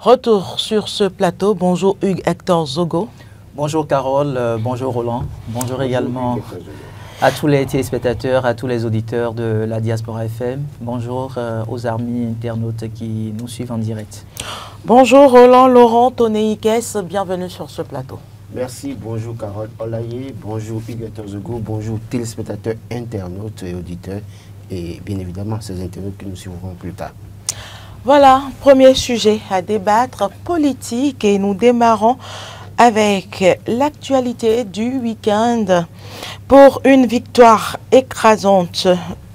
Retour sur ce plateau. Bonjour Hugues Hector Zogo. Bonjour Carole, bonjour Roland. Bonjour également à tous les téléspectateurs, à tous les auditeurs de la Diaspora FM. Bonjour aux amis internautes qui nous suivent en direct. Bonjour Roland, Laurent, Tonéikès, bienvenue sur ce plateau. Merci, bonjour Carole Olaye, bonjour Hugues Hector Zogo, bonjour téléspectateurs, internautes et auditeurs et bien évidemment ces internautes que nous suivrons plus tard. Voilà, premier sujet à débattre, politique, et nous démarrons avec l'actualité du week-end pour une victoire écrasante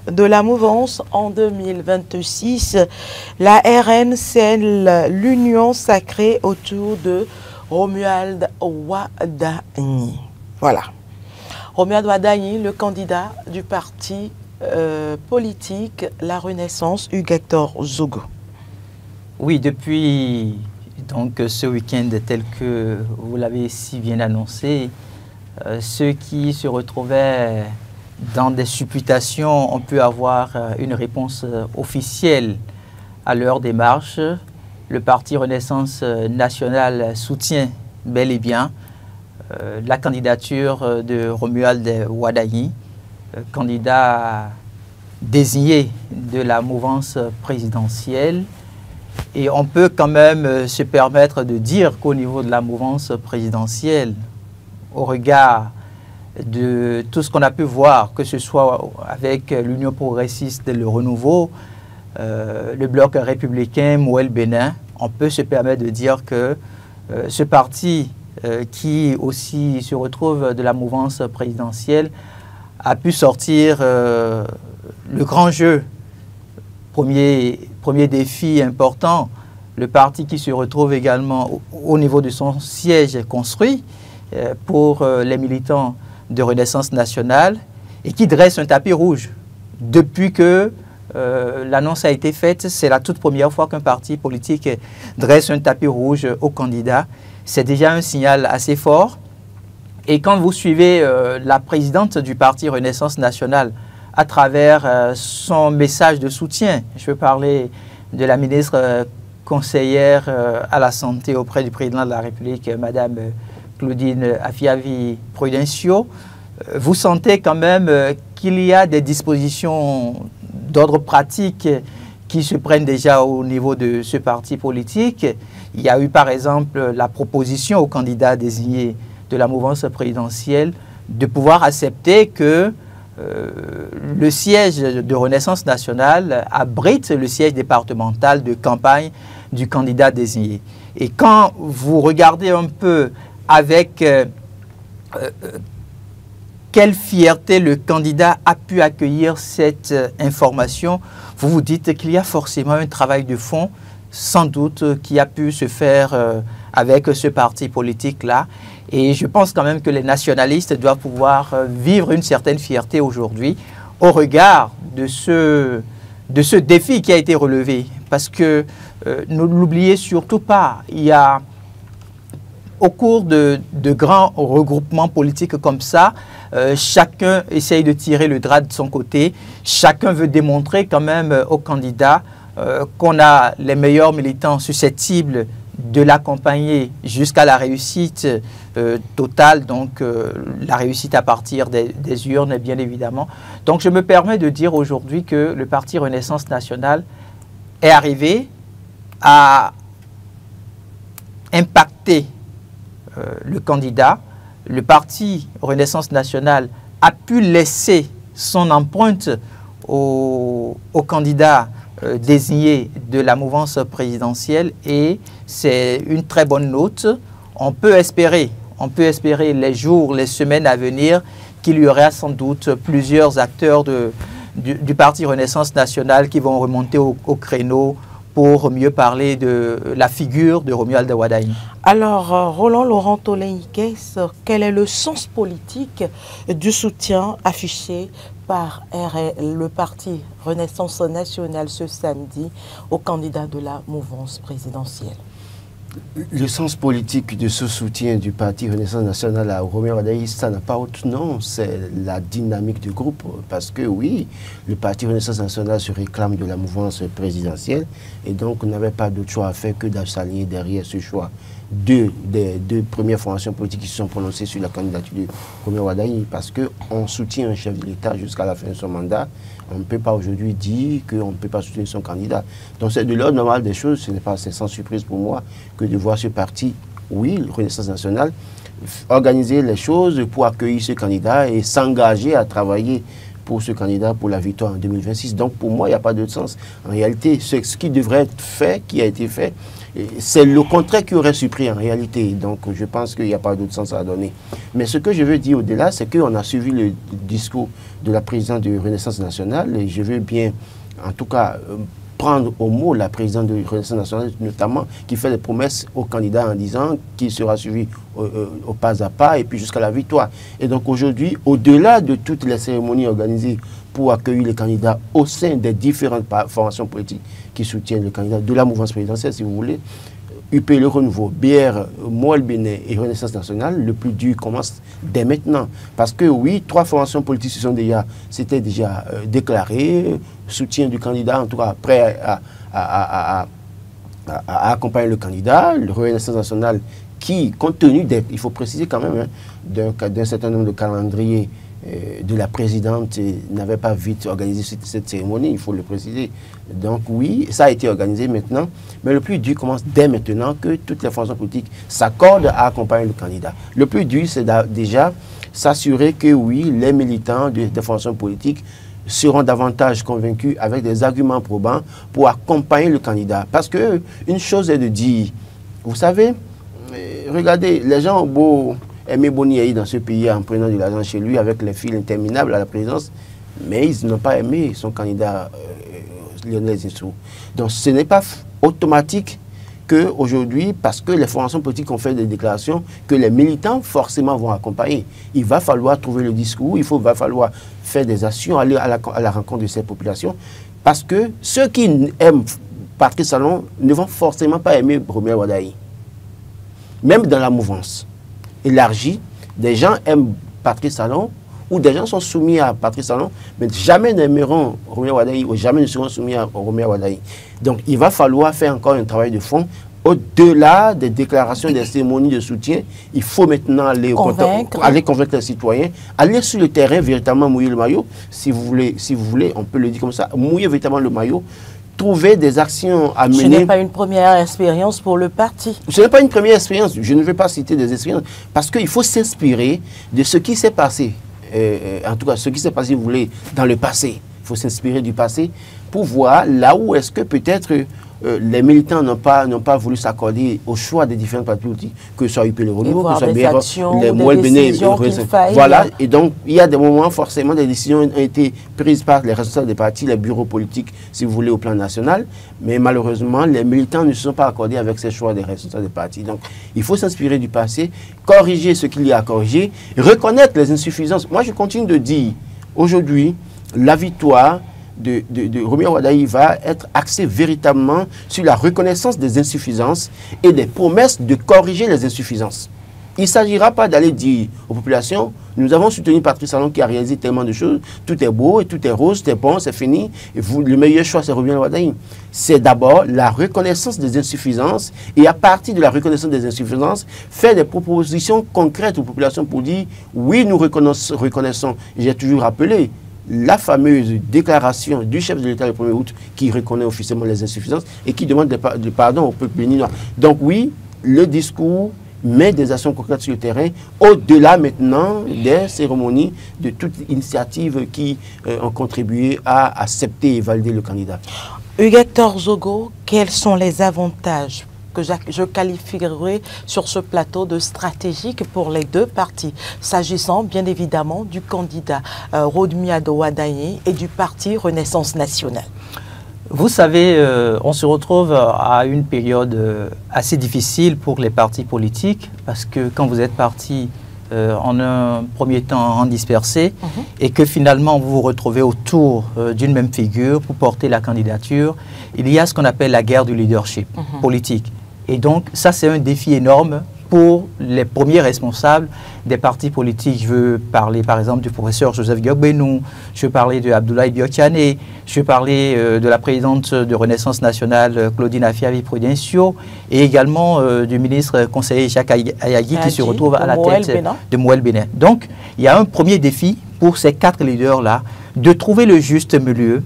de la mouvance en 2026. La RN scelle l'union sacrée autour de Romuald Wadani. Voilà. Romuald Wadani, le candidat du parti politique La Renaissance, Hugues Hector Zogo. Oui, depuis donc, ce week-end tel que vous l'avez si bien annoncé, ceux qui se retrouvaient dans des supputations ont pu avoir une réponse officielle à leur démarche. Le parti Renaissance nationale soutient bel et bien la candidature de Romuald Wadani, candidat désigné de la mouvance présidentielle. Et on peut quand même se permettre de dire qu'au niveau de la mouvance présidentielle, au regard de tout ce qu'on a pu voir, que ce soit avec l'Union progressiste et le Renouveau, le bloc républicain, Mouel Bénin, on peut se permettre de dire que ce parti qui aussi se retrouve de la mouvance présidentielle a pu sortir le grand jeu. Premier défi important, le parti qui se retrouve également au niveau de son siège construit pour les militants de Renaissance nationale et qui dresse un tapis rouge. Depuis que l'annonce a été faite, c'est la toute première fois qu'un parti politique dresse un tapis rouge au candidat. C'est déjà un signal assez fort. Et quand vous suivez la présidente du parti Renaissance nationale, à travers son message de soutien. Je veux parler de la ministre conseillère à la santé auprès du président de la République, Madame Claudine Afiavi-Prudencio. Vous sentez quand même qu'il y a des dispositions d'ordre pratique qui se prennent déjà au niveau de ce parti politique. Il y a eu par exemple la proposition aux candidats désignés de la mouvance présidentielle de pouvoir accepter que le siège de Renaissance nationale abrite le siège départemental de campagne du candidat désigné. Et quand vous regardez un peu avec quelle fierté le candidat a pu accueillir cette information, vous vous dites qu'il y a forcément un travail de fond, sans doute, qui a pu se faire avec ce parti politique-là. Et je pense quand même que les nationalistes doivent pouvoir vivre une certaine fierté aujourd'hui au regard de ce défi qui a été relevé. Parce que, ne l'oubliez surtout pas, il y a, au cours de grands regroupements politiques comme ça, chacun essaye de tirer le drap de son côté. Chacun veut démontrer quand même aux candidats qu'on a les meilleurs militants susceptibles de l'accompagner jusqu'à la réussite totale, donc la réussite à partir des urnes, bien évidemment. Donc je me permets de dire aujourd'hui que le parti Renaissance nationale est arrivé à impacter le candidat. Le parti Renaissance nationale a pu laisser son empreinte au candidat désigné de la mouvance présidentielle et c'est une très bonne note. On peut espérer les jours, les semaines à venir qu'il y aura sans doute plusieurs acteurs du parti Renaissance nationale qui vont remonter au créneau pour mieux parler de la figure de Romuald Wadani. Alors, Roland Laurent Toléikès, quel est le sens politique du soutien affiché par le parti Renaissance nationale ce samedi au candidat de la mouvance présidentielle? Le sens politique de ce soutien du parti Renaissance nationale à Roméo Wardani, ça n'a pas autre nom, c'est la dynamique du groupe. Parce que oui, le parti Renaissance nationale se réclame de la mouvance présidentielle et donc on n'avait pas d'autre choix à faire que de s'aligner derrière ce choix des deux premières formations politiques qui se sont prononcées sur la candidature de Roméo Wardani, parce qu'on soutient un chef de l'État jusqu'à la fin de son mandat. On ne peut pas aujourd'hui dire qu'on ne peut pas soutenir son candidat. Donc c'est de l'ordre normal des choses, ce n'est pas sans surprise pour moi que de voir ce parti, oui, le Renaissance nationale, organiser les choses pour accueillir ce candidat et s'engager à travailler pour ce candidat pour la victoire en 2026. Donc pour moi, il n'y a pas d'autre sens. En réalité, ce qui devrait être fait, qui a été fait, c'est le contraire qui aurait surpris en réalité. Donc je pense qu'il n'y a pas d'autre sens à donner. Mais ce que je veux dire au-delà, c'est qu'on a suivi le discours de la présidente de Renaissance nationale et je veux bien, en tout cas, prendre au mot la présidente de Renaissance nationale, notamment, qui fait des promesses aux candidats en disant qu'il sera suivi au pas à pas et puis jusqu'à la victoire. Et donc aujourd'hui, au-delà de toutes les cérémonies organisées pour accueillir les candidats au sein des différentes formations politiques qui soutiennent le candidat de la mouvance présidentielle, si vous voulez, UP Le Renouveau, BR, Moël Bénin et Renaissance nationale, le plus dur commence dès maintenant. Parce que oui, 3 formations politiques s'étaient déjà déclarées, soutien du candidat, en tout cas prêt à accompagner le candidat. Le Renaissance nationale qui, compte tenu il faut préciser quand même, d'un certain nombre de calendriers de la présidente, n'avait pas vite organisé cette cérémonie, il faut le préciser. Donc oui, ça a été organisé maintenant, mais le plus dur commence dès maintenant que toutes les formations politiques s'accordent à accompagner le candidat. Le plus dur, c'est déjà s'assurer que oui, les militants des formations politiques seront davantage convaincus avec des arguments probants pour accompagner le candidat. Parce que une chose est de dire, vous savez, regardez, les gens ont beau aimer Boni dans ce pays en prenant de l'argent chez lui avec les fils interminables à la présidence, mais ils n'ont pas aimé son candidat Lionel Zinsou. Donc ce n'est pas automatique qu'aujourd'hui, parce que les formations politiques ont fait des déclarations, que les militants forcément vont accompagner. Il va falloir trouver le discours, va falloir faire des actions, aller à la rencontre de ces populations, parce que ceux qui aiment Patrice Talon ne vont forcément pas aimer Roméo Wardani. Même dans la mouvance élargie, des gens aiment Patrice Talon, ou des gens sont soumis à Patrice Talon, mais jamais n'aimeront Roméo Wardani, ou jamais ne seront soumis à Roméo Wardani. Donc il va falloir faire encore un travail de fond. Au-delà des déclarations, des cérémonies de soutien, il faut maintenant aller convaincre les citoyens, aller sur le terrain, véritablement mouiller le maillot, si vous voulez, on peut le dire comme ça, mouiller véritablement le maillot, trouver des actions à mener. Ce n'est pas une première expérience pour le parti. Ce n'est pas une première expérience. Je ne vais pas citer des expériences parce qu'il faut s'inspirer de ce qui s'est passé. En tout cas, ce qui s'est passé, vous voulez, dans le passé. Il faut s'inspirer du passé pour voir là où est-ce que peut-être les militants n'ont pas voulu s'accorder au choix des différents partis politiques, que ce soit UP Le Renouveau, que ce soit BR, les Moël Bénin. Voilà, et donc il y a des moments, forcément, des décisions ont été prises par les responsables des partis, les bureaux politiques, si vous voulez, au plan national, mais malheureusement, les militants ne se sont pas accordés avec ces choix des responsables des partis. Donc il faut s'inspirer du passé, corriger ce qu'il y a à corriger, reconnaître les insuffisances. Moi, je continue de dire, aujourd'hui, la victoire de Roméo Wardani va être axé véritablement sur la reconnaissance des insuffisances et des promesses de corriger les insuffisances. Il ne s'agira pas d'aller dire aux populations, nous avons soutenu Patrice Talon qui a réalisé tellement de choses, tout est beau, et tout est rose, tout est bon, c'est fini, et le meilleur choix c'est Roméo Wardani. C'est d'abord la reconnaissance des insuffisances et à partir de la reconnaissance des insuffisances, faire des propositions concrètes aux populations pour dire, oui, nous reconnaissons. J'ai toujours rappelé la fameuse déclaration du chef de l'État le 1er août qui reconnaît officiellement les insuffisances et qui demande du pardon au peuple béninois. Donc oui, le discours met des actions concrètes sur le terrain, au-delà maintenant des cérémonies, de toute initiative qui ont contribué à accepter et valider le candidat. Hugues-Hector Zogo, quels sont les avantages que je qualifierais sur ce plateau de stratégique pour les deux partis, s'agissant bien évidemment du candidat Roméo Wardani et du parti Renaissance nationale? Vous savez, on se retrouve à une période assez difficile pour les partis politiques parce que quand vous êtes parti en un premier temps en dispersé et que finalement vous vous retrouvez autour d'une même figure pour porter la candidature, il y a ce qu'on appelle la guerre du leadership politique. Et donc, ça, c'est un défi énorme pour les premiers responsables des partis politiques. Je veux parler, par exemple, du professeur Joseph Gyokbenou, je veux parler de Abdoulaye Biokane, je veux parler de la présidente de Renaissance nationale, Claudine Afiavi-Prudencio, et également du ministre conseiller Jacques Ayagi, qui se retrouve à la tête de Moël Bénin. Donc, il y a un premier défi pour ces 4 leaders-là, de trouver le juste milieu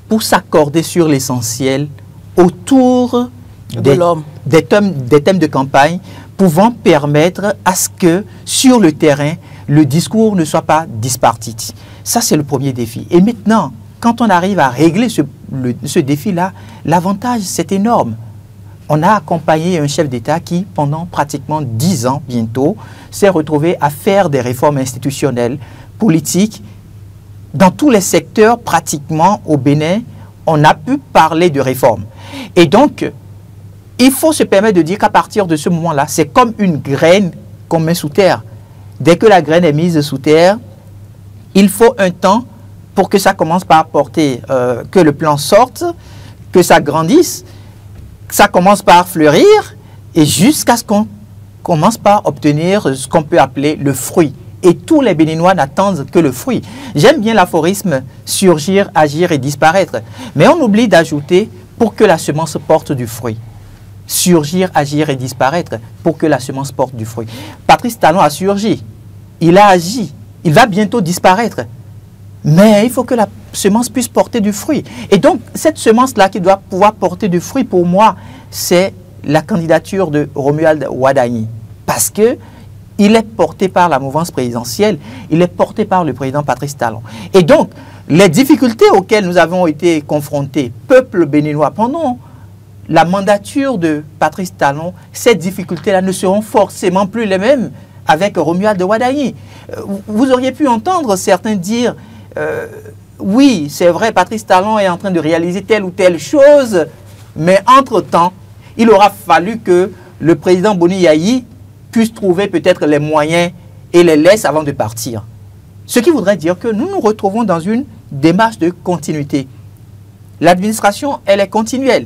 pour s'accorder sur l'essentiel autour des thèmes de campagne pouvant permettre à ce que, sur le terrain, le discours ne soit pas dispartite. Ça, c'est le premier défi. Et maintenant, quand on arrive à régler ce défi-là, l'avantage, c'est énorme. On a accompagné un chef d'État qui, pendant pratiquement 10 ans bientôt, s'est retrouvé à faire des réformes institutionnelles, politiques. Dans tous les secteurs, pratiquement, au Bénin, on a pu parler de réformes. Et donc, il faut se permettre de dire qu'à partir de ce moment-là, c'est comme une graine qu'on met sous terre. Dès que la graine est mise sous terre, il faut un temps pour que ça commence par porter, que le plant sorte, que ça grandisse, que ça commence par fleurir, et jusqu'à ce qu'on commence par obtenir ce qu'on peut appeler le fruit. Et tous les Béninois n'attendent que le fruit. J'aime bien l'aphorisme « surgir, agir et disparaître ». Mais on oublie d'ajouter « pour que la semence porte du fruit ». Surgir, agir et disparaître pour que la semence porte du fruit. Patrice Talon a surgi, il a agi, il va bientôt disparaître. Mais il faut que la semence puisse porter du fruit. Et donc, cette semence-là qui doit pouvoir porter du fruit, pour moi, c'est la candidature de Romuald Wadagni. Parce que il est porté par la mouvance présidentielle, il est porté par le président Patrice Talon. Et donc, les difficultés auxquelles nous avons été confrontés, peuple béninois, pendant la mandature de Patrice Talon, ces difficultés-là ne seront forcément plus les mêmes avec Romuald Wadagni. Vous auriez pu entendre certains dire oui, c'est vrai, Patrice Talon est en train de réaliser telle ou telle chose, mais entre-temps, il aura fallu que le président Boni Yayi puisse trouver peut-être les moyens et les laisse avant de partir. Ce qui voudrait dire que nous nous retrouvons dans une démarche de continuité. L'administration, elle est continuelle.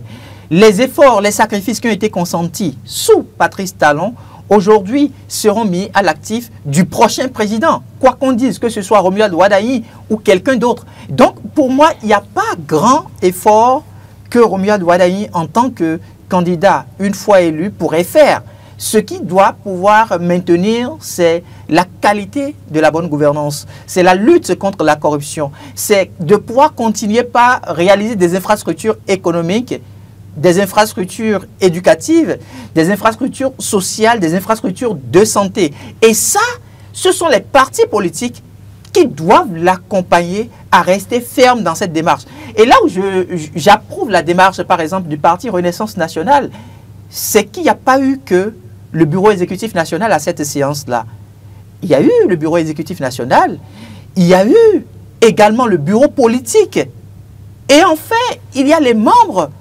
Les efforts, les sacrifices qui ont été consentis sous Patrice Talon, aujourd'hui, seront mis à l'actif du prochain président. Quoi qu'on dise, que ce soit Romuald Wadagni ou quelqu'un d'autre. Donc, pour moi, il n'y a pas grand effort que Romuald Wadagni, en tant que candidat, une fois élu, pourrait faire. Ce qui doit pouvoir maintenir, c'est la qualité de la bonne gouvernance. C'est la lutte contre la corruption. C'est de pouvoir continuer par réaliser des infrastructures économiques, des infrastructures éducatives, des infrastructures sociales, des infrastructures de santé. Et ça, ce sont les partis politiques qui doivent l'accompagner à rester ferme dans cette démarche. Et là où j'approuve la démarche, par exemple, du parti Renaissance nationale, c'est qu'il n'y a pas eu que le bureau exécutif national à cette séance-là. Il y a eu le bureau exécutif national, il y a eu également le bureau politique. Et enfin, il y a les membres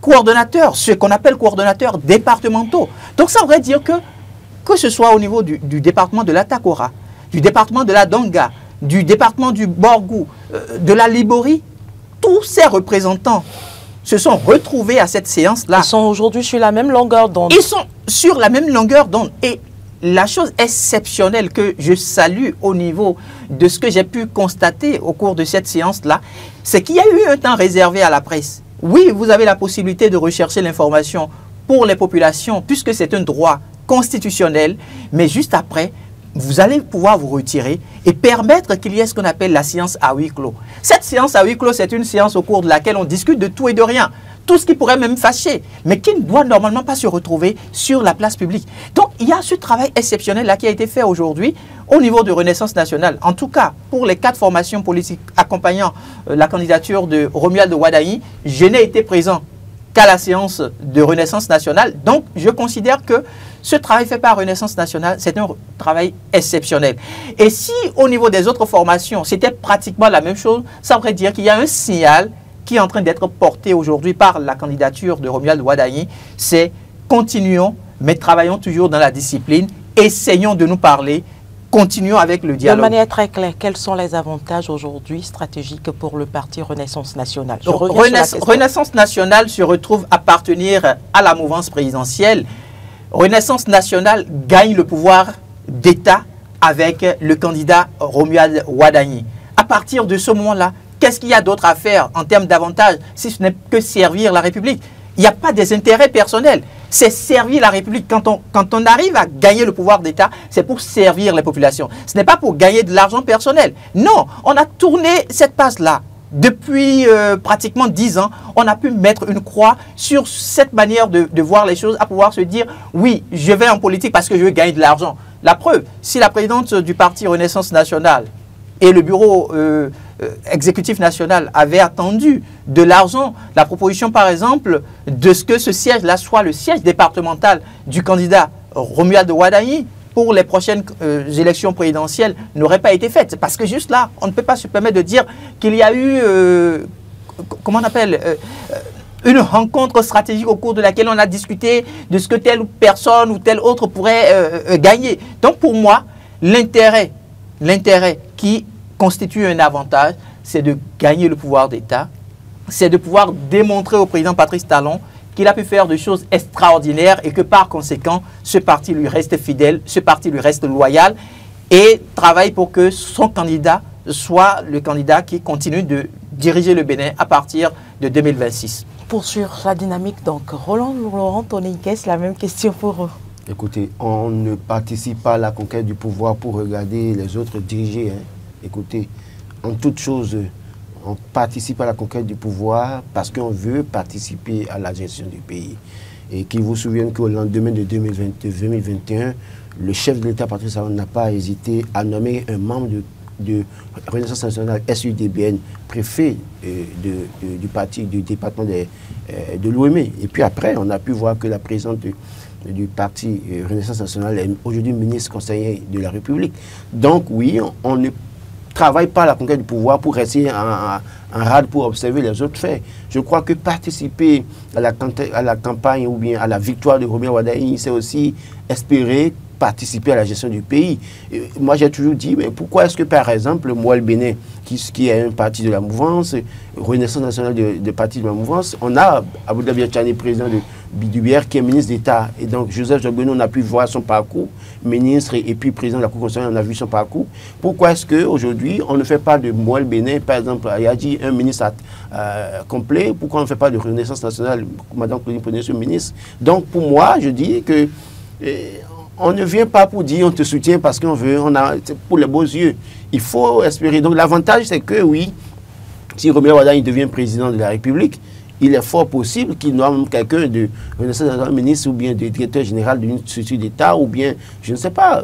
coordonnateurs, ce qu'on appelle coordonnateurs départementaux. Donc ça voudrait dire que ce soit au niveau du département de la Takora, du département de la Donga, du département du Borgou, de la Libori, tous ces représentants se sont retrouvés à cette séance-là. Ils sont aujourd'hui sur la même longueur d'onde. Ils sont sur la même longueur d'onde. Et la chose exceptionnelle que je salue au niveau de ce que j'ai pu constater au cours de cette séance-là, c'est qu'il y a eu un temps réservé à la presse. Oui, vous avez la possibilité de rechercher l'information pour les populations, puisque c'est un droit constitutionnel, mais juste après, vous allez pouvoir vous retirer et permettre qu'il y ait ce qu'on appelle la séance à huis clos. Cette séance à huis clos, c'est une séance au cours de laquelle on discute de tout et de rien. Tout ce qui pourrait même fâcher, mais qui ne doit normalement pas se retrouver sur la place publique. Donc, il y a ce travail exceptionnel-là qui a été fait aujourd'hui au niveau de Renaissance nationale. En tout cas, pour les 4 formations politiques accompagnant la candidature de Romuald Wadagni, je n'ai été présent qu'à la séance de Renaissance nationale. Donc, je considère que ce travail fait par Renaissance nationale, c'est un travail exceptionnel. Et si au niveau des autres formations, c'était pratiquement la même chose, ça voudrait dire qu'il y a un signal qui est en train d'être porté aujourd'hui par la candidature de Romuald Wadagni, c'est continuons, mais travaillons toujours dans la discipline, essayons de nous parler continuons avec le dialogue. De manière très claire, quels sont les avantages aujourd'hui stratégiques pour le parti Renaissance nationale? Renaissance nationale se retrouve appartenir à la mouvance présidentielle. Renaissance nationale gagne le pouvoir d'État avec le candidat Romuald Wadagni. À partir de ce moment-là, qu'est-ce qu'il y a d'autre à faire en termes d'avantages si ce n'est que servir la République? Il n'y a pas des intérêts personnels. C'est servir la République. Quand on arrive à gagner le pouvoir d'État, c'est pour servir les populations. Ce n'est pas pour gagner de l'argent personnel. Non, on a tourné cette passe-là. Depuis pratiquement 10 ans, on a pu mettre une croix sur cette manière de voir les choses, à pouvoir se dire, oui, je vais en politique parce que je veux gagner de l'argent. La preuve, si la présidente du parti Renaissance nationale et le bureau exécutif national avaient attendu de l'argent, la proposition par exemple de ce que ce siège-là soit le siège départemental du candidat Romuald Wadagni pour les prochaines élections présidentielles n'aurait pas été faite. Parce que juste là, on ne peut pas se permettre de dire qu'il y a eu, comment on appelle, une rencontre stratégique au cours de laquelle on a discuté de ce que telle personne ou telle autre pourrait gagner. Donc pour moi, l'intérêt qui constitue un avantage, c'est de gagner le pouvoir d'État, c'est de pouvoir démontrer au président Patrice Talon qu'il a pu faire des choses extraordinaires et que par conséquent, ce parti lui reste fidèle, ce parti lui reste loyal et travaille pour que son candidat soit le candidat qui continue de diriger le Bénin à partir de 2026. Poursuivre la dynamique, donc Roland Laurent Toniguès, la même question pour eux. Écoutez, on ne participe pas à la conquête du pouvoir pour regarder les autres diriger. Écoutez, en toute chose, on participe à la conquête du pouvoir parce qu'on veut participer à la gestion du pays. Et qu'il vous souvienne qu'au lendemain de 2021, le chef de l'État, Patrice Talon, n'a pas hésité à nommer un membre de Renaissance nationale SUDBN, préfet du parti, du département de l'OME. Et puis après, on a pu voir que la présidente du parti Renaissance nationale est aujourd'hui ministre conseiller de la République. Donc oui, on ne travaille pas à la conquête du pouvoir pour rester en rade pour observer les autres faits. Je crois que participer à la campagne ou bien à la victoire de Romuald Wadagni, c'est aussi espérer participer à la gestion du pays. Et moi, j'ai toujours dit, mais pourquoi est-ce que, par exemple, moi, le Bénin, qui est un parti de la mouvance, Renaissance nationale de parti de la mouvance, on a Aboudabia Tchani, président de Bidoubière, qui est ministre d'État. Et donc, Joseph Jogbenou, on a pu voir son parcours, ministre et puis président de la Cour constitutionnelle, on a vu son parcours. Pourquoi est-ce qu'aujourd'hui, on ne fait pas de moi, le Bénin, par exemple, il y a dit un ministre complet, pourquoi on ne fait pas de Renaissance nationale, Madame Claudine Poney, ce ministre? Donc, pour moi, je dis que on ne vient pas pour dire on te soutient parce qu'on veut, pour les beaux yeux. Il faut espérer. Donc l'avantage, c'est que oui, si Romuald Wadagni devient président de la République, il est fort possible qu'il nomme quelqu'un de ministre ou bien de directeur général d'une structure d'État ou bien, je ne sais pas,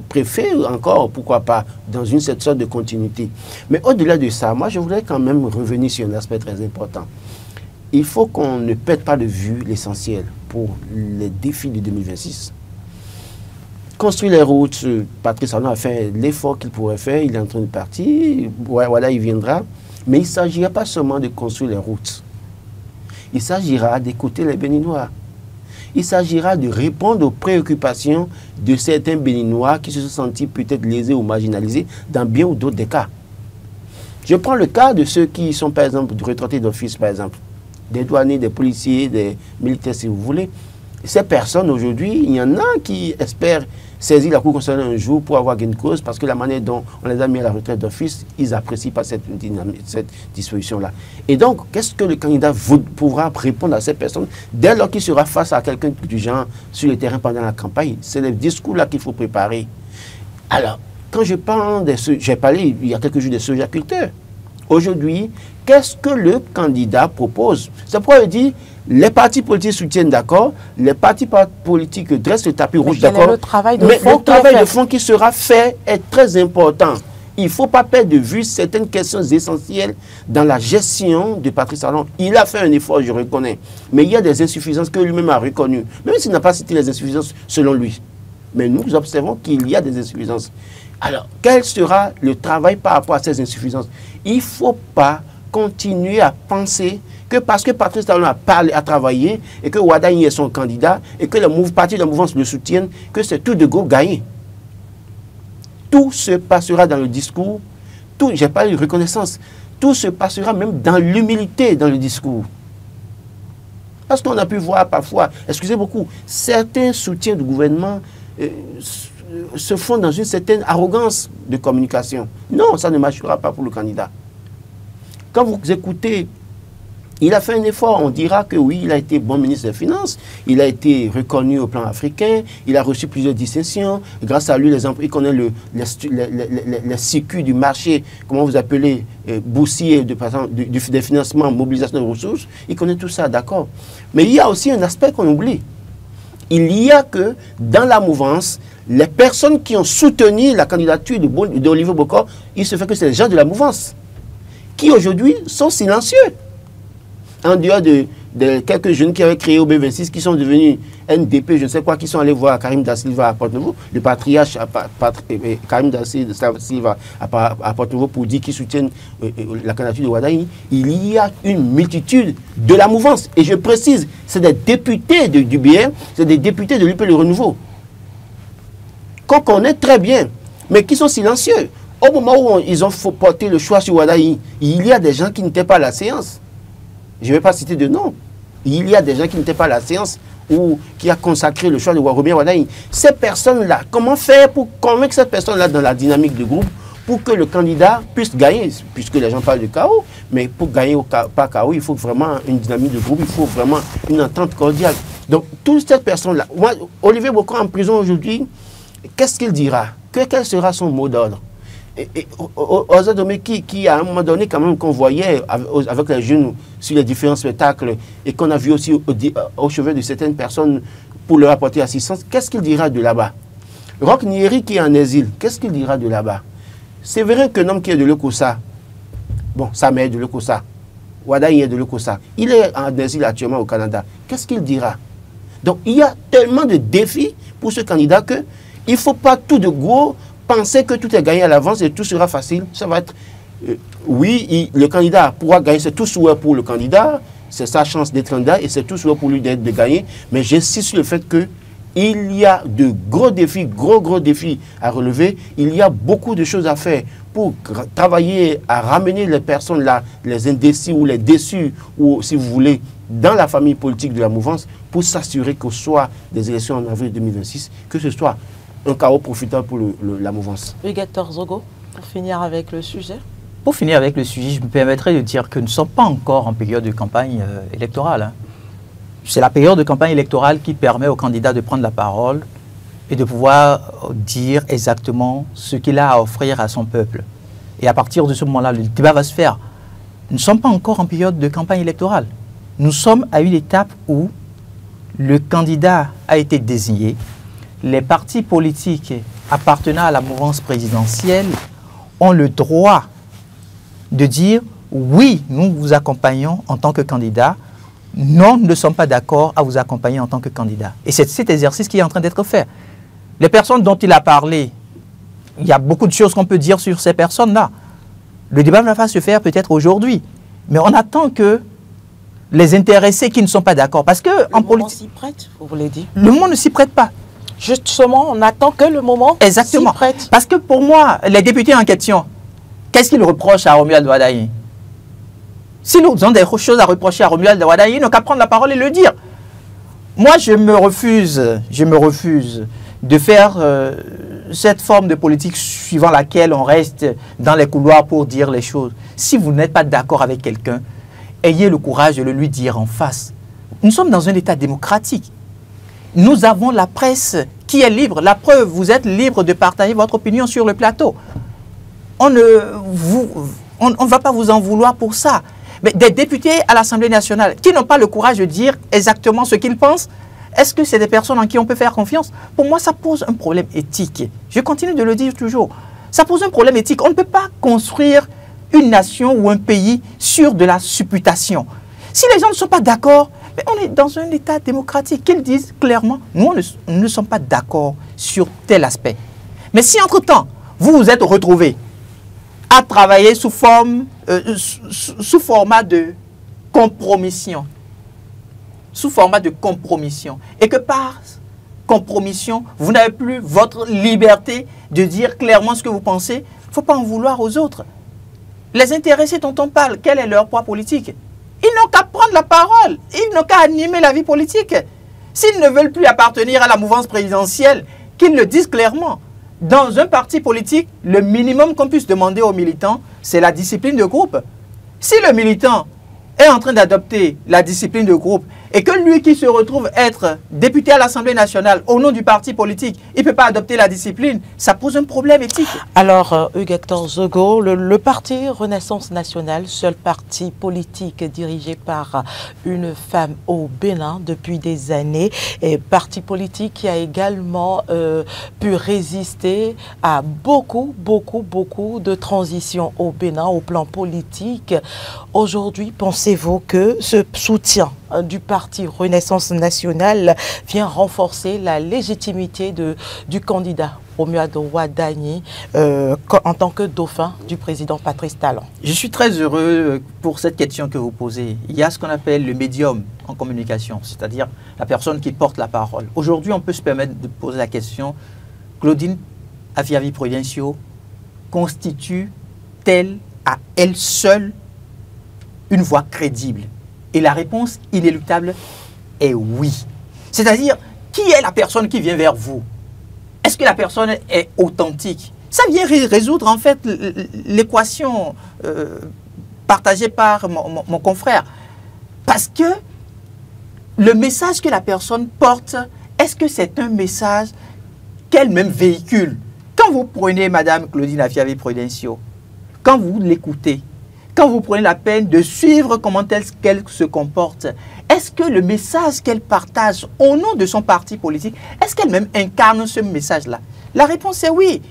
préfet encore, pourquoi pas, dans cette sorte de continuité. Mais au-delà de ça, moi je voudrais quand même revenir sur un aspect très important. Il faut qu'on ne perde pas de vue l'essentiel pour les défis de 2026. Construire les routes, Patrice Talon a fait l'effort qu'il pourrait faire, il est en train de partir, voilà, il viendra. Mais il ne s'agira pas seulement de construire les routes. Il s'agira d'écouter les Béninois. Il s'agira de répondre aux préoccupations de certains Béninois qui se sont sentis peut-être lésés ou marginalisés dans bien ou d'autres des cas. Je prends le cas de ceux qui sont, par exemple, retraités d'office, par exemple, des douaniers, des policiers, des militaires, si vous voulez. Ces personnes, aujourd'hui, il y en a qui espèrent saisir la Cour constitutionnelle un jour pour avoir gain de cause parce que la manière dont on les a mis à la retraite d'office, ils n'apprécient pas cette disposition-là. Et donc, qu'est-ce que le candidat pourra répondre à ces personnes dès lors qu'il sera face à quelqu'un du genre sur le terrain pendant la campagne? C'est le discours-là qu'il faut préparer. Alors, quand je parle j'ai parlé il y a quelques jours des sojaculteurs. Aujourd'hui, qu'est-ce que le candidat propose? C'est pourquoi il dit les partis politiques soutiennent, d'accord, les partis politiques dressent le tapis rouge, d'accord, mais le travail de fond qui sera fait est très important. Il ne faut pas perdre de vue certaines questions essentielles dans la gestion de Patrice Talon. Il a fait un effort, je reconnais, mais il y a des insuffisances que lui-même a reconnues, même s'il n'a pas cité les insuffisances selon lui. Mais nous observons qu'il y a des insuffisances. Alors, quel sera le travail par rapport à ces insuffisances? Il ne faut pas continuer à penser que parce que Patrice Talon a parlé, a travaillé, et que Wadagni est son candidat, et que le parti de la mouvance le soutiennent, que c'est tout de go gagné. tout se passera dans le discours, j'ai pas eu de reconnaissance, tout se passera même dans l'humilité dans le discours. Parce qu'on a pu voir parfois, excusez beaucoup, certains soutiens du gouvernement se font dans une certaine arrogance de communication. Non, ça ne marchera pas pour le candidat. Quand vous écoutez, il a fait un effort, on dira que oui, il a été bon ministre des Finances, il a été reconnu au plan africain, il a reçu plusieurs distinctions, grâce à lui, il connaît les circuits du marché, comment vous appelez, boursier, des financements, mobilisation de ressources, il connaît tout ça, d'accord. Mais il y a aussi un aspect qu'on oublie. Il y a que, dans la mouvance, les personnes qui ont soutenu la candidature d'Olivier Bokor, il se fait que c'est les gens de la mouvance, qui aujourd'hui sont silencieux. En dehors de quelques jeunes qui avaient créé au B26, qui sont devenus NDP, je ne sais quoi, qui sont allés voir Karim Da Silva à Porto-Novo, le patriarche Karim Da Silva à Porto-Novo pour dire qu'ils soutiennent la candidature de Wadaini. Il y a une multitude de la mouvance. Et je précise, c'est des députés du BR, c'est des députés de l'UP Le Renouveau, qu'on connaît très bien, mais qui sont silencieux. Au moment où ils ont porté le choix sur Wadaini, il y a des gens qui n'étaient pas à la séance. Je ne vais pas citer de nom. Il y a des gens qui n'étaient pas à la séance ou qui a consacré le choix de Robert Wadaini. Ces personnes-là, comment faire pour convaincre ces personnes-là dans la dynamique de groupe pour que le candidat puisse gagner, puisque les gens parlent de chaos, mais pour gagner par chaos, il faut vraiment une dynamique de groupe, il faut vraiment une entente cordiale. Donc, toutes ces personnes-là, Olivier Bokor en prison aujourd'hui, qu'est-ce qu'il dira? Quel sera son mot d'ordre? Osadome qui à un moment donné quand même qu'on voyait avec les jeunes sur les différents spectacles et qu'on a vu aussi au chevet de certaines personnes pour leur apporter assistance, qu'est-ce qu'il dira de là-bas? Roch Nyeri qui est en exil, qu'est-ce qu'il dira de là-bas? C'est vrai qu'un homme qui est de l'Ecossa, bon, sa mère est de l'Ecossa, Wadaini est de l'Ecossa, il est en exil actuellement au Canada, qu'est-ce qu'il dira? Donc il y a tellement de défis pour ce candidat que il ne faut pas tout de gros penser que tout est gagné à l'avance et tout sera facile. Ça va être, oui, le candidat pourra gagner, c'est tout souhait pour le candidat, c'est sa chance d'être candidat et c'est tout souhait pour lui de gagner. Mais j'insiste sur le fait qu'il y a de gros défis, gros défis à relever. Il y a beaucoup de choses à faire pour travailler à ramener les personnes là, les indécis ou les déçus, ou si vous voulez, dans la famille politique de la mouvance, pour s'assurer qu'au soir des élections en avril 2026, que ce soit un chaos profitant pour la mouvance. Huguette Zogo, pour finir avec le sujet. Pour finir avec le sujet, je me permettrai de dire que nous ne sommes pas encore en période de campagne électorale. Hein. C'est la période de campagne électorale qui permet au candidat de prendre la parole et de pouvoir dire exactement ce qu'il a à offrir à son peuple. Et à partir de ce moment-là, le débat va se faire. Nous ne sommes pas encore en période de campagne électorale. Nous sommes à une étape où le candidat a été désigné. Les partis politiques appartenant à la mouvance présidentielle ont le droit de dire oui, nous vous accompagnons en tant que candidat, non, nous ne sommes pas d'accord à vous accompagner en tant que candidat. Et c'est cet exercice qui est en train d'être fait. Les personnes dont il a parlé, il y a beaucoup de choses qu'on peut dire sur ces personnes-là. Le débat ne va pas se faire peut-être aujourd'hui, mais on attend que les intéressés qui ne sont pas d'accord, parce que en politique, s'y prête, vous voulez dire? Le moment ne s'y prête pas. Justement, on attend que le moment s'y prête. Parce que pour moi, les députés en question, qu'est-ce qu'ils reprochent à Romuald Wadaini? Si nous avons des choses à reprocher à Romuald Wadaini, ils n'ont qu'à prendre la parole et le dire. Moi, je me refuse de faire cette forme de politique suivant laquelle on reste dans les couloirs pour dire les choses. Si vous n'êtes pas d'accord avec quelqu'un, ayez le courage de le lui dire en face. Nous sommes dans un État démocratique. Nous avons la presse qui est libre. La preuve, vous êtes libre de partager votre opinion sur le plateau. On ne va pas vous en vouloir pour ça. Mais des députés à l'Assemblée nationale qui n'ont pas le courage de dire exactement ce qu'ils pensent, est-ce que c'est des personnes en qui on peut faire confiance? Pour moi, ça pose un problème éthique. Je continue de le dire toujours. Ça pose un problème éthique. On ne peut pas construire une nation ou un pays sur de la supputation. Si les gens ne sont pas d'accord, mais on est dans un État démocratique. Qu'ils disent clairement, nous ne sommes pas d'accord sur tel aspect. Mais si entre-temps, vous vous êtes retrouvés à travailler sous format de compromission, et que par compromission, vous n'avez plus votre liberté de dire clairement ce que vous pensez. Il ne faut pas en vouloir aux autres. Les intéressés dont on parle, quel est leur poids politique? Ils n'ont qu'à prendre la parole, ils n'ont qu'à animer la vie politique. S'ils ne veulent plus appartenir à la mouvance présidentielle, qu'ils le disent clairement. Dans un parti politique, le minimum qu'on puisse demander aux militants, c'est la discipline de groupe. Si le militant est en train d'adopter la discipline de groupe et que lui qui se retrouve être député à l'Assemblée nationale au nom du parti politique, il ne peut pas adopter la discipline, ça pose un problème éthique. Alors, Hugues-Hector Zogo, le parti Renaissance nationale, seul parti politique dirigé par une femme au Bénin depuis des années, et parti politique qui a également pu résister à beaucoup de transitions au Bénin au plan politique. Aujourd'hui, pensez-vous que ce soutien du parti Renaissance nationale vient renforcer la légitimité du candidat Romuald Wadagni en tant que dauphin du président Patrice Talon? Je suis très heureux pour cette question que vous posez. Il y a ce qu'on appelle le médium en communication, c'est-à-dire la personne qui porte la parole. Aujourd'hui, on peut se permettre de poser la question, Claudine Afiavi-Prudencio constitue-t-elle à elle seule une voix crédible? Et la réponse inéluctable est oui. C'est-à-dire, qui est la personne qui vient vers vous? Est-ce que la personne est authentique? Ça vient résoudre en fait l'équation partagée par mon confrère. Parce que le message que la personne porte, est-ce que c'est un message qu'elle-même véhicule? Quand vous prenez Madame Claudine Afiavi-Prudencio, quand vous l'écoutez, quand vous prenez la peine de suivre comment qu'elle se comporte, est-ce que le message qu'elle partage au nom de son parti politique, est-ce qu'elle-même incarne ce message-là? La réponse est oui.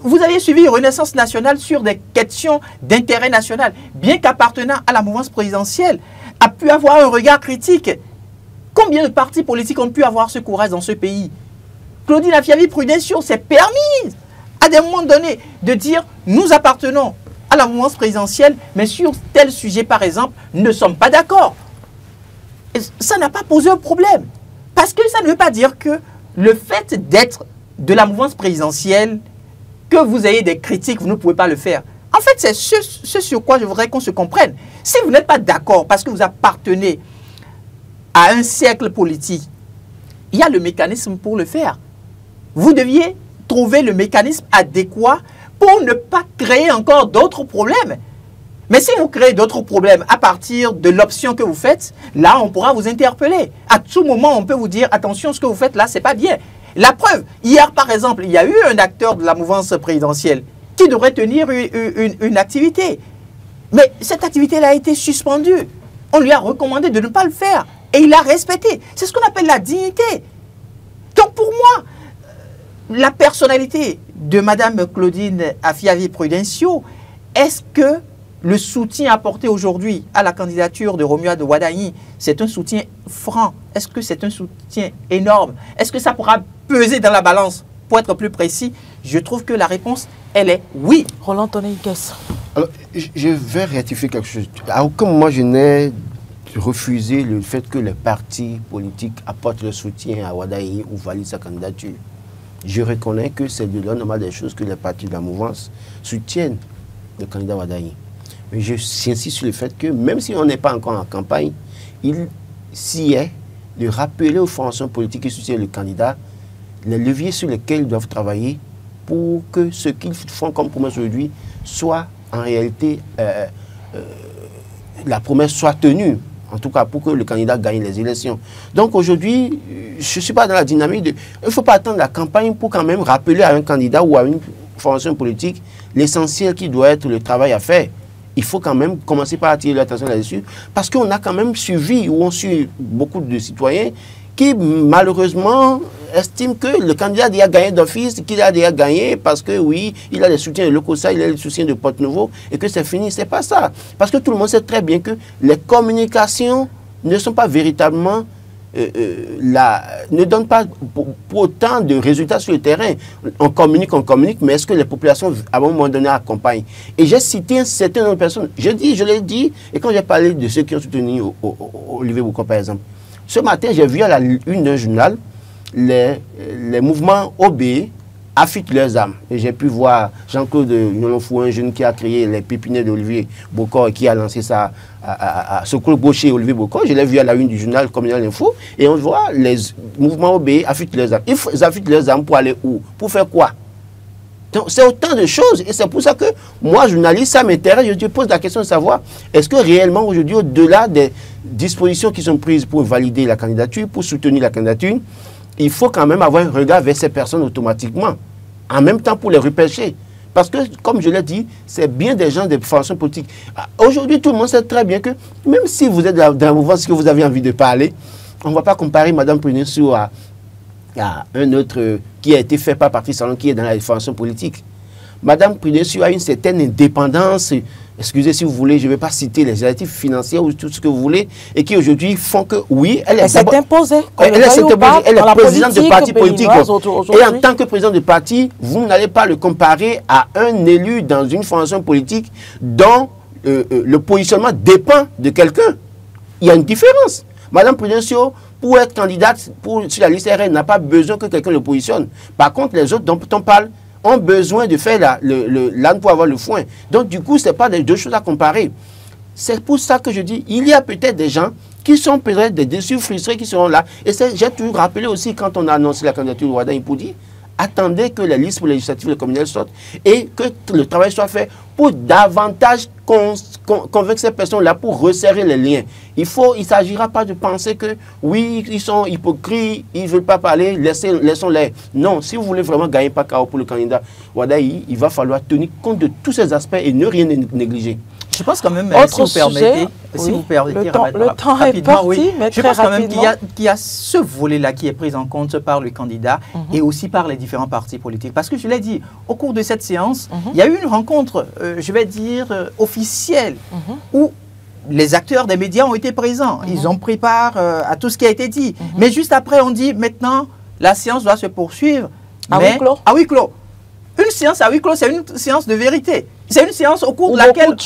Vous avez suivi Renaissance nationale sur des questions d'intérêt national, bien qu'appartenant à la mouvance présidentielle, a pu avoir un regard critique. Combien de partis politiques ont pu avoir ce courage dans ce pays? Claudine Afiavi-Prudencio s'est permise, à des moments donnés, de dire « nous appartenons à la mouvance présidentielle, mais sur tel sujet, par exemple, nous ne sommes pas d'accord. » Ça n'a pas posé un problème. Parce que ça ne veut pas dire que le fait d'être de la mouvance présidentielle, que vous ayez des critiques, vous ne pouvez pas le faire. En fait, c'est ce sur quoi je voudrais qu'on se comprenne. Si vous n'êtes pas d'accord parce que vous appartenez à un cercle politique, il y a le mécanisme pour le faire. Vous deviez trouver le mécanisme adéquat pour ne pas créer encore d'autres problèmes. Mais si vous créez d'autres problèmes à partir de l'option que vous faites, là, on pourra vous interpeller. À tout moment, on peut vous dire, attention, ce que vous faites là, c'est pas bien. La preuve, hier, par exemple, il y a eu un acteur de la mouvance présidentielle qui devrait tenir une activité. Mais cette activité-là a été suspendue. On lui a recommandé de ne pas le faire. Et il a respecté. C'est ce qu'on appelle la dignité. Donc, pour moi, la personnalité de Mme Claudine Afiavi-Prudencio, est-ce que le soutien apporté aujourd'hui à la candidature de Romuald Wadagni, c'est un soutien franc? Est-ce que c'est un soutien énorme? Est-ce que ça pourra peser dans la balance? Pour être plus précis, je trouve que la réponse, elle est oui. Roland Tonneikes. Alors, je vais rectifier quelque chose. À aucun moment, je n'ai refusé le fait que les partis politiques apportent le soutien à Wadagni ou valident sa candidature. Je reconnais que c'est de l'ordre normal des choses que les partis de la mouvance soutiennent le candidat Wadagni. Mais j'insiste sur le fait que même si on n'est pas encore en campagne, il s'y est de rappeler aux formations politiques qui soutiennent le candidat les leviers sur lesquels ils doivent travailler pour que ce qu'ils font comme promesse aujourd'hui soit en réalité, la promesse soit tenue. En tout cas, pour que le candidat gagne les élections. Donc aujourd'hui, je ne suis pas dans la dynamique de... Il ne faut pas attendre la campagne pour quand même rappeler à un candidat ou à une formation politique l'essentiel qui doit être le travail à faire. Il faut quand même commencer par attirer l'attention là-dessus, parce qu'on a quand même suivi, ou on suit beaucoup de citoyens qui malheureusement estiment que le candidat a déjà gagné d'office, qu'il a déjà gagné parce que oui, il a les soutiens de Lokossa, il a les soutiens de Porte-Nouveau, et que c'est fini. C'est pas ça. Parce que tout le monde sait très bien que les communications ne sont pas véritablement... ne donnent pas pour autant de résultats sur le terrain. On communique, mais est-ce que les populations, à un moment donné, accompagnent? Et j'ai cité un certain nombre de personnes. Je l'ai dit, et quand j'ai parlé de ceux qui ont soutenu Olivier Boucan, par exemple, ce matin, j'ai vu à la une d'un journal les mouvements OB affûtent leurs âmes. Et j'ai pu voir Jean-Claude Nyolonfou, un jeune qui a créé les pépinières d'Olivier Bocor et qui a lancé ça à Sokolo Gaucher et Olivier Bocor. Je l'ai vu à la une du journal communal Info. Et on voit les mouvements OB affûtent leurs âmes. Ils affûtent leurs âmes pour aller où? Pour faire quoi? Donc, c'est autant de choses. Et c'est pour ça que moi, journaliste, ça m'intéresse. Je te pose la question de savoir, est-ce que réellement, aujourd'hui, au-delà des dispositions qui sont prises pour valider la candidature, pour soutenir la candidature, il faut quand même avoir un regard vers ces personnes automatiquement, en même temps pour les repêcher. Parce que, comme je l'ai dit, c'est bien des gens des formations politiques. Aujourd'hui, tout le monde sait très bien que, même si vous êtes dans la mouvance que vous avez envie de parler, on ne va pas comparer Mme Prunessiou à un autre qui a été fait par Patrice Talon, qui est dans la formation politique. Mme Prunessiou a une certaine indépendance, excusez si vous voulez, je ne vais pas citer les adjectifs financiers ou tout ce que vous voulez, et qui aujourd'hui font que, oui, elle s'est imposée. Elle est présidente de parti politique. Et en tant que présidente de parti, vous n'allez pas le comparer à un élu dans une formation politique dont le positionnement dépend de quelqu'un. Il y a une différence. Mme Prunessiou, pour être candidate sur la liste RN, n'a pas besoin que quelqu'un le positionne. Par contre, les autres dont on parle ont besoin de faire l'âne pour avoir le foin. Donc, du coup, ce n'est pas les deux choses à comparer. C'est pour ça que je dis, il y a peut-être des gens qui sont peut-être des déçus, frustrés, qui seront là. Et j'ai toujours rappelé aussi, quand on a annoncé la candidature de Wada Ipoudi, attendez que les listes pour les législatives et les communales sortent et que le travail soit fait pour davantage convaincre ces personnes-là pour resserrer les liens. Il ne s'agira pas de penser que, oui, ils sont hypocrites, ils ne veulent pas parler, laissons-les. Non, si vous voulez vraiment gagner pas KO pour le candidat Wadaï, il va falloir tenir compte de tous ces aspects et ne rien négliger. Je pense quand même, si vous permettez, le temps est parti, oui. Mais je pense quand même qu'il y a ce volet-là qui est pris en compte par le candidat et aussi par les différents partis politiques. Parce que je l'ai dit, au cours de cette séance, il y a eu une rencontre, je vais dire, officielle, où les acteurs des médias ont été présents. Ils ont pris part à tout ce qui a été dit. Mais juste après, on dit, maintenant, la séance doit se poursuivre. À huis clos. À huis clos. Une séance à huis clos, c'est une séance de vérité. C'est une séance au cours de laquelle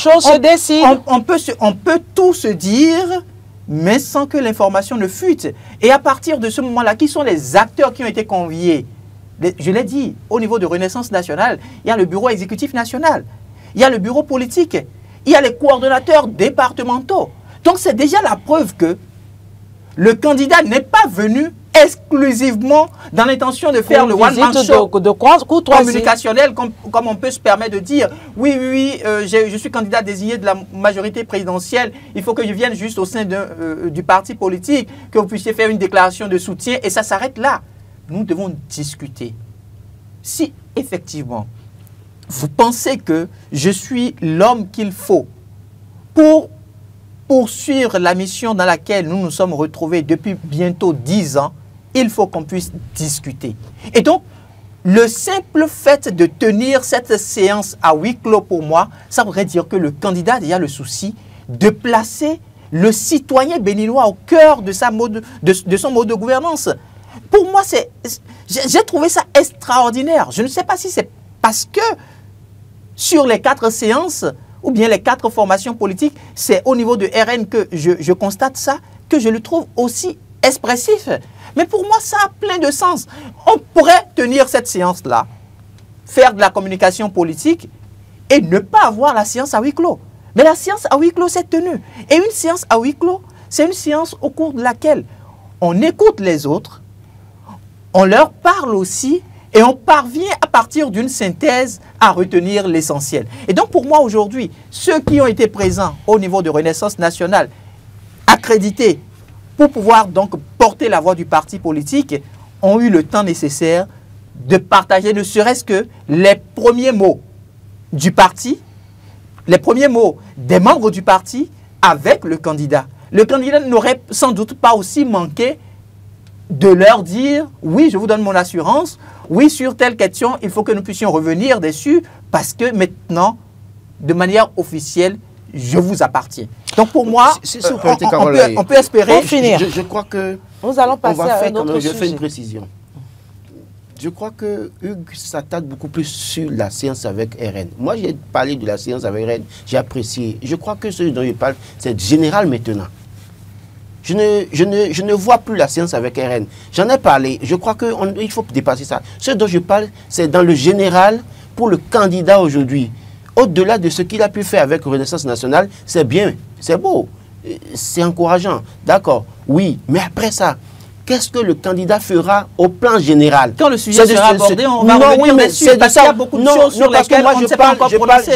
on peut tout se dire, mais sans que l'information ne fuite. Et à partir de ce moment-là, qui sont les acteurs qui ont été conviés? Je l'ai dit, au niveau de Renaissance nationale, il y a le bureau exécutif national, il y a le bureau politique, il y a les coordonnateurs départementaux. Donc c'est déjà la preuve que le candidat n'est pas venu exclusivement dans l'intention de faire le one-man show communicationnel, comme on peut se permettre de dire, oui, je suis candidat désigné de la majorité présidentielle, il faut que je vienne juste au sein du parti politique, que vous puissiez faire une déclaration de soutien, et ça s'arrête là. Nous devons discuter. Si, effectivement, vous pensez que je suis l'homme qu'il faut pour poursuivre la mission dans laquelle nous nous sommes retrouvés depuis bientôt 10 ans, il faut qu'on puisse discuter. Et donc, le simple fait de tenir cette séance à huis clos pour moi, ça voudrait dire que le candidat a déjà le souci de placer le citoyen béninois au cœur de son mode de gouvernance. Pour moi, j'ai trouvé ça extraordinaire. Je ne sais pas si c'est parce que sur les 4 séances, ou bien les 4 formations politiques, c'est au niveau de RN que je constate ça, que je le trouve aussi expressif. Mais pour moi, ça a plein de sens. On pourrait tenir cette séance-là, faire de la communication politique et ne pas avoir la séance à huis clos. Mais la séance à huis clos, c'est tenu. Et une séance à huis clos, c'est une séance au cours de laquelle on écoute les autres, on leur parle aussi et on parvient à partir d'une synthèse à retenir l'essentiel. Et donc pour moi aujourd'hui, ceux qui ont été présents au niveau de Renaissance nationale, accrédités pour pouvoir donc porter la voix du parti politique, ont eu le temps nécessaire de partager ne serait-ce que les premiers mots du parti, les premiers mots des membres du parti avec le candidat. Le candidat n'aurait sans doute pas aussi manqué de leur dire, oui, je vous donne mon assurance, oui, sur telle question, il faut que nous puissions revenir dessus, parce que maintenant, de manière officielle, je vous appartiens. Donc pour moi, on peut espérer... Pour finir, je crois que nous allons passer à un autre sujet. Je fais une précision. Je crois que Hugues s'attarde beaucoup plus sur la séance avec RN. Moi, j'ai parlé de la séance avec RN, j'ai apprécié. Je crois que ce dont il parle, c'est général maintenant. Je ne vois plus la séance avec RN. J'en ai parlé. Je crois qu'il faut dépasser ça. Ce dont je parle, c'est dans le général pour le candidat aujourd'hui. Au-delà de ce qu'il a pu faire avec Renaissance nationale, c'est bien, c'est beau, c'est encourageant. D'accord, oui, mais après ça, qu'est-ce que le candidat fera au plan général? Quand le sujet sera abordé, on va revenir dessus, parce qu'il y a beaucoup de choses sur lesquelles on ne s'est pas encore prononcé.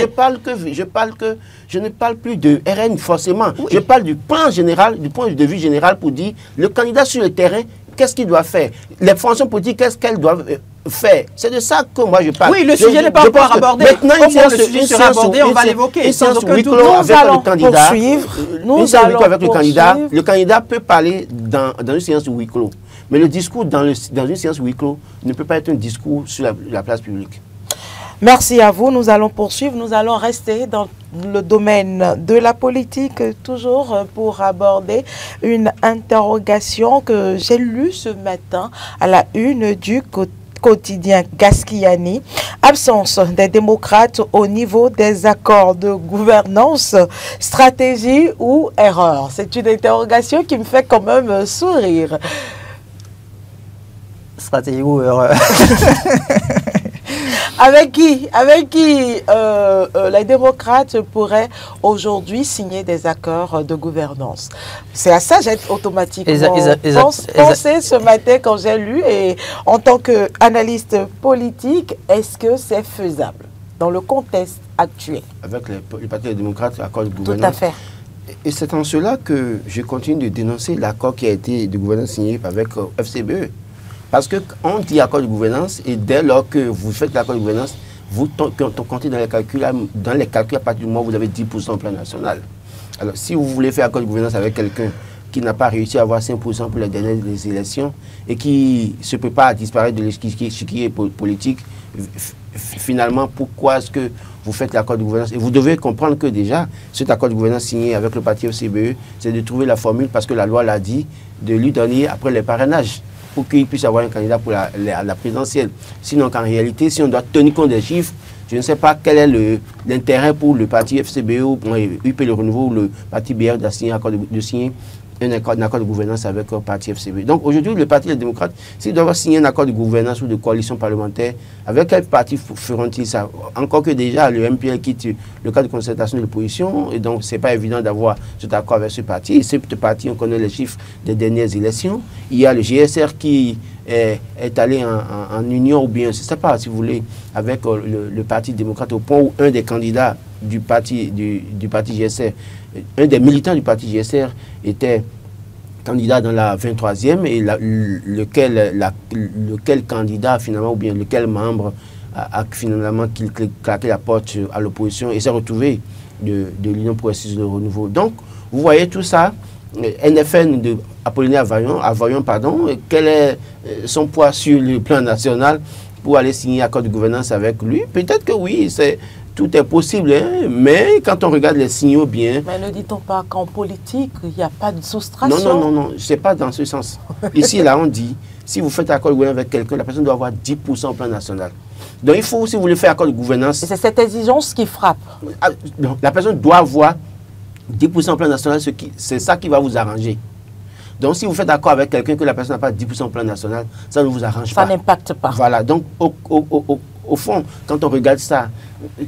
Je ne parle plus de RN forcément. Oui. Je parle du plan général, du point de vue général pour dire le candidat sur le terrain, qu'est-ce qu'il doit faire? Les formations politiques, qu'est-ce qu'elles doivent faire? C'est de ça que moi je parle. Oui, le sujet n'est pas encore abordé. Maintenant, le sujet sera abordé, on va l'évoquer. Sans aucun doute. Nous allons poursuivre. Avec le candidat. Le candidat peut parler dans une séance de huis clos. Mais le discours dans une séance de huis clos ne peut pas être un discours sur la place publique. Merci à vous. Nous allons poursuivre. Nous allons rester dans le domaine de la politique, toujours pour aborder une interrogation que j'ai lue ce matin à la une du quotidien Gaskiani. Absence des démocrates au niveau des accords de gouvernance, stratégie ou erreur? C'est une interrogation qui me fait quand même sourire. Stratégie ou erreur? Avec qui les démocrates pourraient aujourd'hui signer des accords de gouvernance? C'est à ça que j'ai automatiquement pensé ce matin quand j'ai lu. Et en tant qu'analyste politique, est-ce que c'est faisable dans le contexte actuel? Avec le Parti des démocrates, l'accord de gouvernance. Tout à fait. Et c'est en cela que je continue de dénoncer l'accord qui a été de gouvernance signé avec FCBE. Parce qu'on dit accord de gouvernance et dès lors que vous faites l'accord de gouvernance, vous comptez dans les calculs à partir du moment où vous avez 10% au plan national. Alors si vous voulez faire accord de gouvernance avec quelqu'un qui n'a pas réussi à avoir 5% pour les dernières élections et qui se prépare à disparaître de l'échiquier politique, finalement, pourquoi est-ce que vous faites l'accord de gouvernance? Et vous devez comprendre que déjà, cet accord de gouvernance signé avec le parti FCBE, c'est de trouver la formule, parce que la loi l'a dit, de lui donner après les parrainages, pour qu'il puisse avoir un candidat pour la présidentielle. Sinon, qu'en réalité, si on doit tenir compte des chiffres, je ne sais pas quel est l'intérêt pour le parti FCBE, ou pour UP Le Renouveau, ou le parti BR de signer un accord de gouvernance avec le parti FCBE. Donc aujourd'hui, le Parti des démocrates, s'ils doivent signer un accord de gouvernance ou de coalition parlementaire, avec quel parti feront-ils ça? Encore que déjà, le MPL quitte le cadre de concertation de l'opposition, et donc ce n'est pas évident d'avoir cet accord avec ce parti. Et ce parti, on connaît les chiffres des dernières élections. Il y a le GSR qui est allé en union, ou bien, je ne sais pas si vous voulez, avec le Parti démocrate, au point où un des candidats du parti GSR, un des militants du parti GSR était candidat dans la 23e et lequel candidat finalement, ou bien lequel membre a finalement claqué la porte à l'opposition et s'est retrouvé de l'Union progressiste de renouveau. Donc, vous voyez tout ça, NFN de Apollinaire Avoyon, quel est son poids sur le plan national pour aller signer un accord de gouvernance avec lui? Peut-être que oui, tout est possible, hein, mais quand on regarde les signaux bien... Mais ne dit-on pas qu'en politique, il n'y a pas de soustraction? Non, c'est pas dans ce sens. Ici, là, on dit, si vous faites accord de gouvernance avec quelqu'un, la personne doit avoir 10% au plan national. Donc, il faut, si vous voulez faire accord de gouvernance... C'est cette exigence qui frappe. La personne doit avoir 10% au plan national, c'est ça qui va vous arranger. Donc, si vous faites accord avec quelqu'un que la personne n'a pas 10% au plan national, ça ne vous arrange pas. Ça n'impacte pas. Voilà, donc, au fond, quand on regarde ça,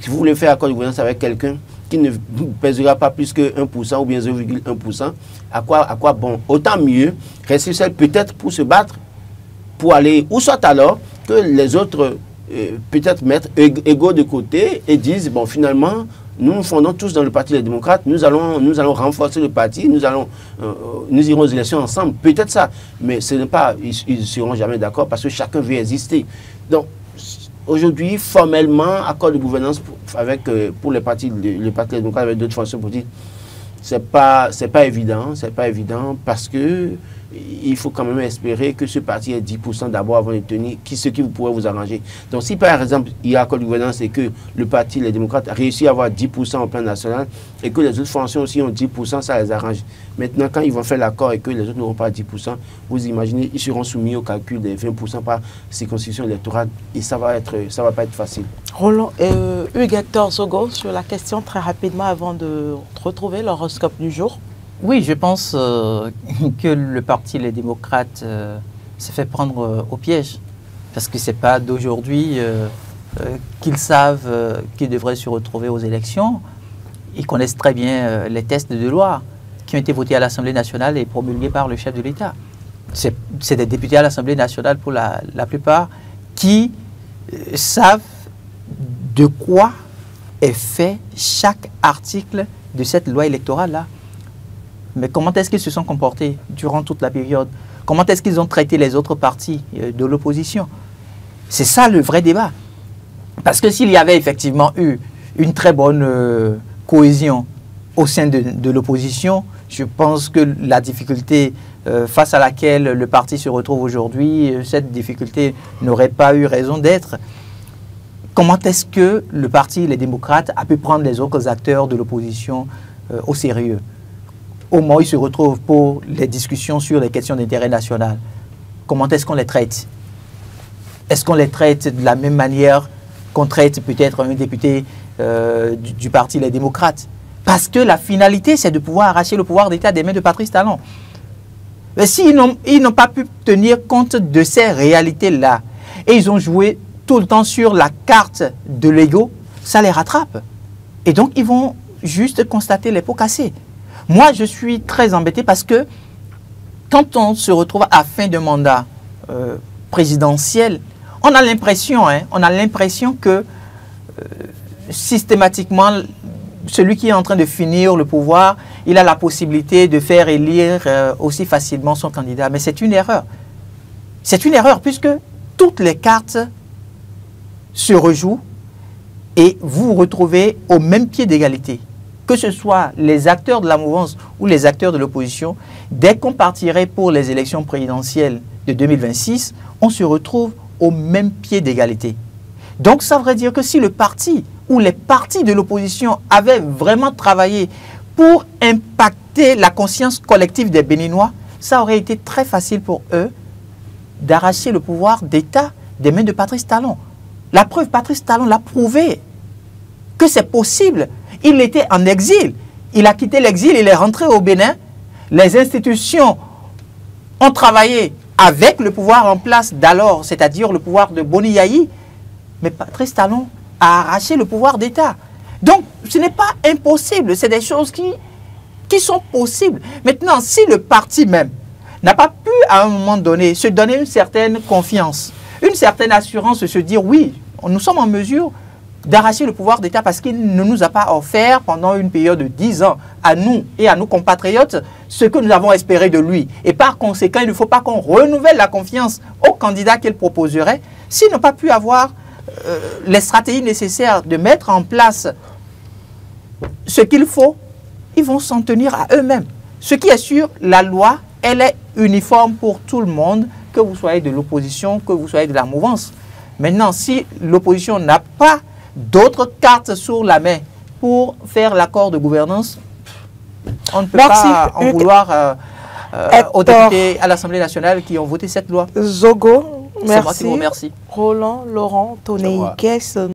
si vous voulez faire accord de gouvernance avec quelqu'un qui ne pèsera pas plus que 1% ou bien 0,1%, à quoi bon? Autant mieux rester seul peut-être pour se battre, pour aller, ou soit alors que les autres peut-être mettre égaux de côté et disent, bon, finalement, nous nous fondons tous dans le Parti des démocrates, nous allons renforcer le parti, nous irons aux élections ensemble, peut-être ça, mais ce n'est pas, ils ne seront jamais d'accord parce que chacun veut exister. Donc, aujourd'hui, formellement, accord de gouvernance pour les partis des démocrates avec d'autres formations politiques, c'est pas évident parce que il faut quand même espérer que ce parti ait 10% d'abord avant de tenir, ce qui pourrait vous arranger. Donc si par exemple il y a accord de gouvernance et que le parti, les démocrates, a réussi à avoir 10% au plan national et que les autres formations aussi ont 10%, ça les arrange. Maintenant, quand ils vont faire l'accord et que les autres n'auront pas 10%, vous imaginez, ils seront soumis au calcul des 20% par circonscription électorale et ça va pas être facile. Roland, Hugues Hector Zogo, sur la question très rapidement avant de retrouver l'horoscope du jour. Oui, je pense que le parti Les Démocrates s'est fait prendre au piège. Parce que ce n'est pas d'aujourd'hui qu'ils savent qu'ils devraient se retrouver aux élections. Ils connaissent très bien les textes de loi qui ont été votés à l'Assemblée nationale et promulgués par le chef de l'État. C'est des députés à l'Assemblée nationale pour la plupart qui savent de quoi est fait chaque article de cette loi électorale-là. Mais comment est-ce qu'ils se sont comportés durant toute la période? Comment est-ce qu'ils ont traité les autres partis de l'opposition? C'est ça le vrai débat. Parce que s'il y avait effectivement eu une très bonne cohésion au sein de l'opposition, je pense que la difficulté face à laquelle le parti se retrouve aujourd'hui, cette difficulté n'aurait pas eu raison d'être. Comment est-ce que le parti Les Démocrates a pu prendre les autres acteurs de l'opposition au sérieux? Au moment où ils se retrouvent pour les discussions sur les questions d'intérêt national, comment est-ce qu'on les traite? Est-ce qu'on les traite de la même manière qu'on traite peut-être un député du parti Les Démocrates? Parce que la finalité, c'est de pouvoir arracher le pouvoir d'État des mains de Patrice Talon. Mais s'ils n'ont pas pu tenir compte de ces réalités-là, et ils ont joué tout le temps sur la carte de l'ego, ça les rattrape. Et donc, ils vont juste constater les pots cassés. Moi, je suis très embêté parce que quand on se retrouve à fin de mandat présidentiel, on a l'impression que systématiquement, celui qui est en train de finir le pouvoir, il a la possibilité de faire élire aussi facilement son candidat. Mais c'est une erreur. C'est une erreur puisque toutes les cartes se rejouent et vous vous retrouvez au même pied d'égalité. Que ce soit les acteurs de la mouvance ou les acteurs de l'opposition, dès qu'on partirait pour les élections présidentielles de 2026, on se retrouve au même pied d'égalité. Donc ça voudrait dire que si le parti ou les partis de l'opposition avaient vraiment travaillé pour impacter la conscience collective des Béninois, ça aurait été très facile pour eux d'arracher le pouvoir d'État des mains de Patrice Talon. La preuve, Patrice Talon l'a prouvé que c'est possible. Il était en exil. Il a quitté l'exil, il est rentré au Bénin. Les institutions ont travaillé avec le pouvoir en place d'alors, c'est-à-dire le pouvoir de Boni Yayi. Mais Patrice Talon a arraché le pouvoir d'État. Donc, ce n'est pas impossible. C'est des choses qui sont possibles. Maintenant, si le parti même n'a pas pu, à un moment donné, se donner une certaine confiance, une certaine assurance, se dire, oui, nous sommes en mesure d'arracher le pouvoir d'État parce qu'il ne nous a pas offert pendant une période de 10 ans à nous et à nos compatriotes ce que nous avons espéré de lui. Et par conséquent, il ne faut pas qu'on renouvelle la confiance au candidat qu'il proposerait s'il n'a pas pu avoir les stratégies nécessaires de mettre en place ce qu'il faut. Ils vont s'en tenir à eux-mêmes. Ce qui est sûr, la loi, elle est uniforme pour tout le monde, que vous soyez de l'opposition, que vous soyez de la mouvance. Maintenant, si l'opposition n'a pas d'autres cartes sur la main pour faire l'accord de gouvernance, on ne peut pas en vouloir aux députés à l'Assemblée nationale qui ont voté cette loi. Zogo, merci. C'est moi qui vous remercie. Roland, Laurent, Tonéi,